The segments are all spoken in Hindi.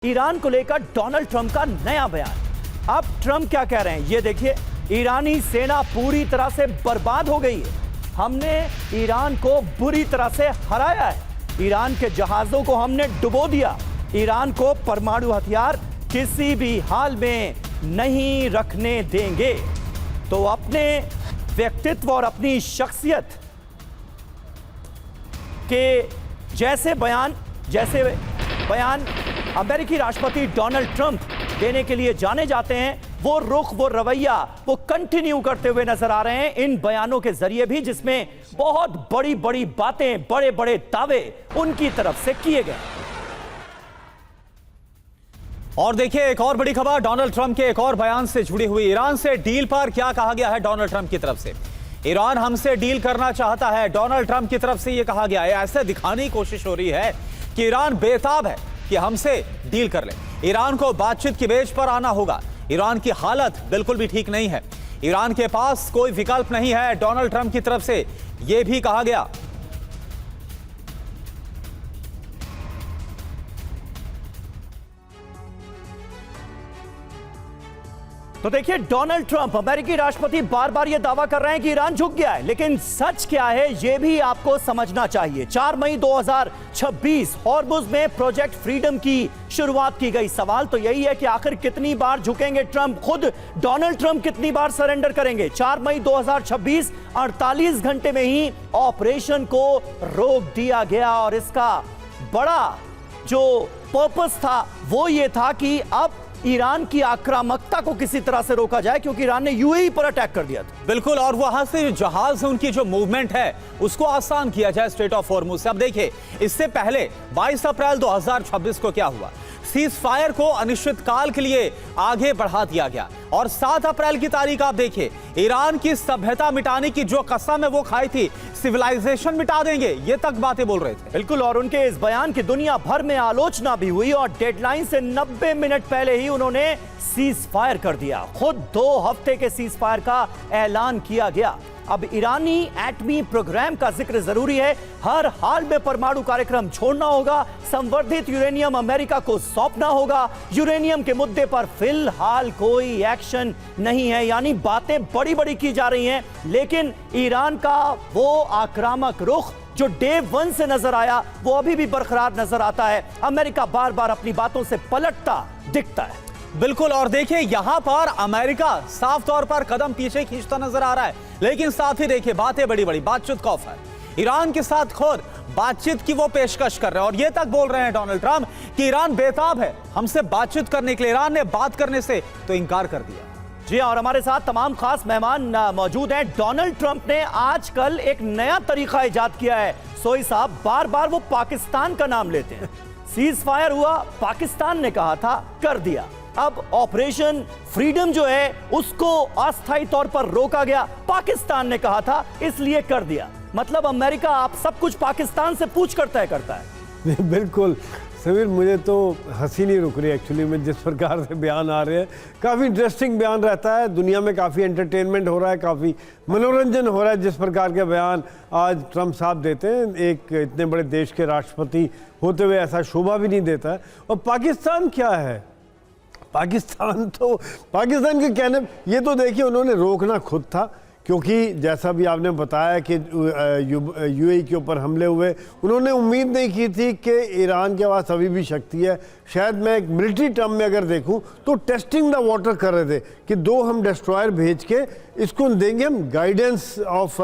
ईरान को लेकर डोनाल्ड ट्रंप का नया बयान। अब ट्रंप क्या कह रहे हैं ये देखिए। ईरानी सेना पूरी तरह से बर्बाद हो गई है। हमने ईरान को बुरी तरह से हराया है। ईरान के जहाजों को हमने डुबो दिया। ईरान को परमाणु हथियार किसी भी हाल में नहीं रखने देंगे। तो अपने व्यक्तित्व और अपनी शख्सियत के जैसे बयान अमेरिकी राष्ट्रपति डोनाल्ड ट्रंप देने के लिए जाने जाते हैं, वो रुख, वो रवैया, वो कंटिन्यू करते हुए नजर आ रहे हैं इन बयानों के जरिए भी, जिसमें बहुत बड़ी बड़ी बातें, बड़े बड़े दावे उनकी तरफ से किए गए। और देखिए एक और बड़ी खबर डोनाल्ड ट्रंप के एक और बयान से जुड़ी हुई। ईरान से डील पर क्या कहा गया है डोनाल्ड ट्रंप की तरफ से। ईरान हमसे डील करना चाहता है, डोनाल्ड ट्रंप की तरफ से यह कहा गया है। ऐसे दिखाने की कोशिश हो रही है कि ईरान बेताब है कि हमसे डील कर ले। ईरान को बातचीत की मेज पर आना होगा। ईरान की हालत बिल्कुल भी ठीक नहीं है। ईरान के पास कोई विकल्प नहीं है, डोनाल्ड ट्रंप की तरफ से यह भी कहा गया। तो देखिए, डोनाल्ड ट्रंप अमेरिकी राष्ट्रपति बार बार यह दावा कर रहे हैं कि ईरान झुक गया है, लेकिन सच क्या है यह भी आपको समझना चाहिए। 4 मई 2026 हॉर्मुज में प्रोजेक्ट फ्रीडम की शुरुआत की गई। सवाल तो यही है कि आखिर कितनी बार झुकेंगे ट्रंप, खुद डोनाल्ड ट्रंप कितनी बार सरेंडर करेंगे। 4 मई 2026 48 घंटे में ही ऑपरेशन को रोक दिया गया और इसका बड़ा जो पर्पस था वो ये था कि अब ईरान की आक्रामकता को किसी तरह से रोका जाए, क्योंकि ईरान ने यूएई पर अटैक कर दिया था। बिल्कुल, और वहां से जो जहाज है उनकी जो मूवमेंट है उसको आसान किया जाए स्ट्रेट ऑफ हॉर्मुज से। अब देखिए, इससे पहले 22 अप्रैल 2026 को क्या हुआ, सीज फायर को अनिश्चितकाल के लिए आगे बढ़ा दिया गया और 7 अप्रैल की तारीख आप देखिए, ईरान की सभ्यता मिटाने की जो कसम है वो खाई थी, सिविलाइजेशन मिटा देंगे, ये तक बातें बोल रहे थे। बिल्कुल, और उनके इस बयान की दुनिया भर में आलोचना भी हुई और डेडलाइन से 90 मिनट पहले ही उन्होंने सीज फायर कर दिया। खुद 2 हफ्ते के सीज फायर का ऐलान किया गया। अब ईरानी एटमी प्रोग्राम का जिक्र जरूरी है। हर हाल में परमाणु कार्यक्रम छोड़ना होगा। संवर्धित यूरेनियम अमेरिका को सौंपना होगा। यूरेनियम के मुद्दे पर फिलहाल कोई एक्शन नहीं है, यानी बातें बड़ी बड़ी की जा रही हैं, लेकिन ईरान का वो आक्रामक रुख जो डे 1 से नजर आया वो अभी भी बरकरार नजर आता है। अमेरिका बार बार अपनी बातों से पलटता दिखता है। बिल्कुल, और देखिए यहां पर अमेरिका साफ तौर पर कदम पीछे खींचता नजर आ रहा है, लेकिन साथ ही देखिए बातें बड़ी बड़ी, बातचीत का ऑफर ईरान के साथ खुद बातचीत की वो पेशकश कर रहे हैं और ये तक बोल रहे हैं डोनाल्ड ट्रंप कि ईरान बेताब है हमसे बातचीत करने के लिए। ईरान ने बात करने से तो इंकार कर दिया। जी हाँ, और हमारे साथ तमाम खास मेहमान मौजूद हैं। डोनाल्ड ट्रंप ने आजकल एक नया तरीका इजाद किया है। सोई साहब बार बार वो पाकिस्तान का नाम लेते हैं। सीज फायर हुआ, पाकिस्तान ने कहा था, कर दिया। अब ऑपरेशन फ्रीडम जो है उसको अस्थायी तौर पर रोका गया, पाकिस्तान ने कहा था, इसलिए कर दिया। मतलब अमेरिका आप सब कुछ पाकिस्तान से पूछ कर तय करता है। बिल्कुल समीर, मुझे तो हंसी नहीं रुक रही एक्चुअली में जिस प्रकार से बयान आ रहे हैं। काफ़ी इंटरेस्टिंग बयान रहता है, दुनिया में काफ़ी एंटरटेनमेंट हो रहा है, काफ़ी मनोरंजन हो रहा है जिस प्रकार के बयान आज ट्रंप साहब देते हैं। एक इतने बड़े देश के राष्ट्रपति होते हुए ऐसा शोभा भी नहीं देता है। और पाकिस्तान क्या है, पाकिस्तान के कहने, ये तो देखिए उन्होंने रोकना खुद था, क्योंकि जैसा भी आपने बताया कि यूएई के ऊपर हमले हुए, उन्होंने उम्मीद नहीं की थी कि ईरान के पास अभी भी शक्ति है। शायद मैं एक मिलिट्री टर्म में अगर देखूं तो टेस्टिंग द वाटर कर रहे थे कि 2 हम डिस्ट्रॉयर भेज के इसको देंगे हम गाइडेंस ऑफ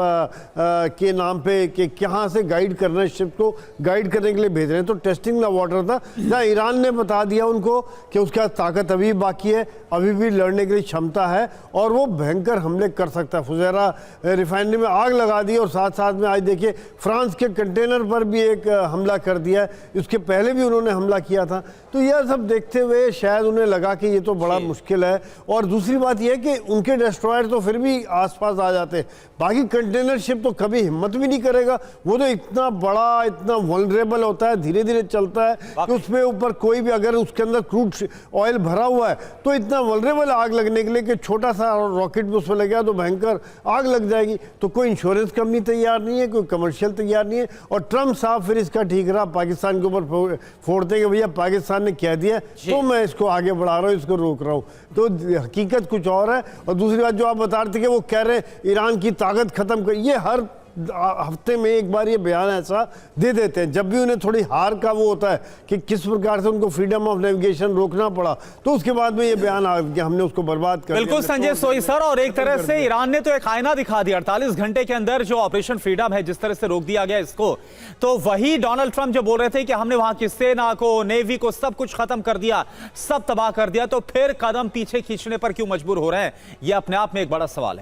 के नाम पे कि कहाँ से गाइड करना है, शिप को गाइड करने के लिए भेज रहे हैं। तो टेस्टिंग द वाटर था, जहाँ ईरान ने बता दिया उनको कि उसका ताकत अभी बाकी है, अभी भी लड़ने के लिए क्षमता है और वो भयंकर हमले कर सकता है। फुजैरा रिफाइनरी में आग लगा दी और साथ साथ में आज देखिए फ्रांस के कंटेनर पर भी एक हमला कर दिया है। इसके पहले भी उन्होंने हमला किया था। तो यह सब देखते हुए शायद उन्हें लगा कि ये तो बड़ा मुश्किल है। और दूसरी बात यह है कि उनके डिस्ट्रॉयर तो फिर भी आसपास आ जाते हैं, बाकी कंटेनर शिप तो कभी हिम्मत भी नहीं करेगा। वो तो इतना बड़ा, इतना वल्नरेबल होता है, धीरे धीरे चलता है कि उसमें ऊपर कोई भी अगर उसके अंदर क्रूड ऑयल भरा हुआ है तो इतना वल्नरेबल आग लगने के लिए कि छोटा सा रॉकेट भी उसमें लग गया तो भयंकर आग लग जाएगी। तो कोई इंश्योरेंस कंपनी तैयार नहीं है, कोई कमर्शियल तैयार नहीं है। और ट्रंप साहब फिर इसका ठीक रहा, पाकिस्तान के ऊपर फोड़ते हैं कि भैया पाकिस्तान ने कह दिया तो मैं इसको आगे बढ़ा रहा हूँ, इसको रोक रहा हूँ। तो हकीकत कुछ और है। और दूसरी बात जो आप बता रहे थे कि वो कह रहे हैं ईरान की ताकत खत्म कर, ये हर हफ्ते में एक बार ये बयान ऐसा दे देते हैं। जब भी उन्हें थोड़ी हार का वो होता है कि किस प्रकार से उनको फ्रीडम ऑफ नेविगेशन रोकना पड़ा, तो उसके बाद में ये बयान आ गया हमने उसको बर्बाद कर दिया। बिल्कुल संजय सोई सर, और एक तरह से ईरान ने तो एक आईना दिखा दिया 48 घंटे के अंदर जो ऑपरेशन फ्रीडम है, जिस तरह से रोक दिया गया इसको। तो वही डोनाल्ड ट्रंप जो बोल रहे थे कि हमने वहां की सेना को, नेवी को, सब कुछ खत्म कर दिया, सब तबाह कर दिया, तो फिर कदम पीछे खींचने पर क्यों मजबूर हो रहे हैं, यह अपने आप में एक बड़ा सवाल है।